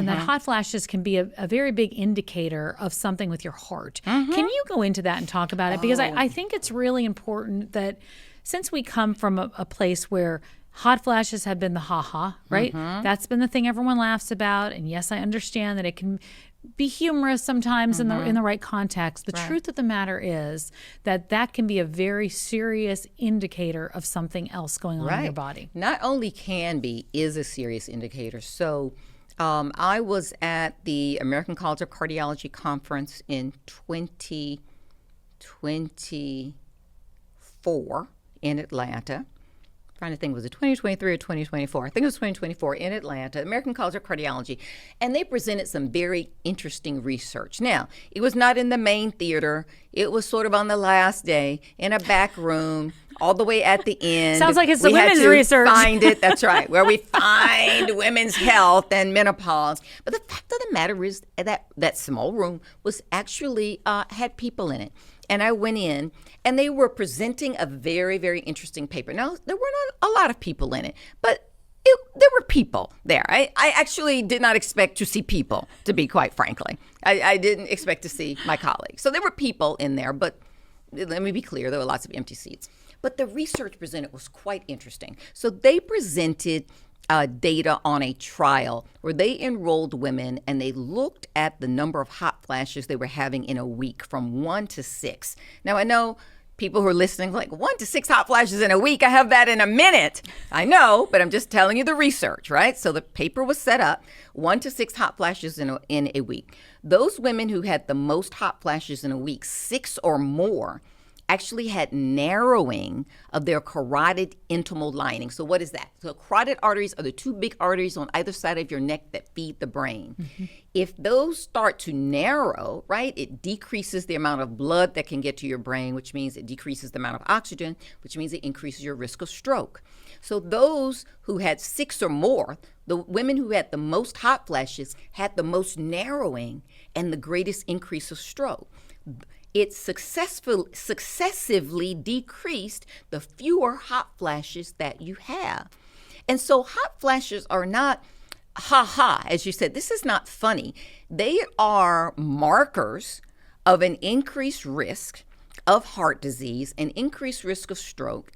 and that hot flashes can be a very big indicator of something with your heart. Can you go into that and talk about it? Because I think it's really important that since we come from a place where hot flashes have been the ha-ha, right? That's been the thing everyone laughs about. And yes, I understand that it can be humorous sometimes in the right context. The truth of the matter is that can be a very serious indicator of something else going on in your body. Not only can be, is a serious indicator. So I was at the American College of Cardiology conference in 2024 in Atlanta. Trying to think, was it 2023 or 2024? I think it was 2024 in Atlanta, American College of Cardiology, and they presented some very interesting research. Now, it was not in the main theater. It was sort of on the last day in a back room, all the way at the end. Sounds like it's the women's research. Find it. That's right, where we find women's health and menopause. But the fact of the matter is that small room was actually had people in it. And I went in, and they were presenting a very, very interesting paper. Now, there were not a lot of people in it, but there were people there. I actually did not expect to see people, to be quite frankly. I didn't expect to see my colleagues. So there were people in there, but let me be clear, there were lots of empty seats. But the research presented was quite interesting. So they presented data on a trial where they enrolled women and they looked at the number of hot flashes they were having in a week from 1 to 6. Now, I know people who are listening like 1 to 6 hot flashes in a week. I have that in a minute. I know, but I'm just telling you the research, right? So the paper was set up 1 to 6 hot flashes in a week. Those women who had the most hot flashes in a week, 6 or more, actually had narrowing of their carotid intimal lining. So what is that? So carotid arteries are the two big arteries on either side of your neck that feed the brain. If those start to narrow, right, it decreases the amount of blood that can get to your brain, which means it decreases the amount of oxygen, which means it increases your risk of stroke. So those who had 6 or more, the women who had the most hot flashes had the most narrowing and the greatest increase of stroke. It successively decreased the fewer hot flashes that you have. And so hot flashes are not ha-ha, as you said. This is not funny. They are markers of an increased risk of heart disease, an increased risk of stroke,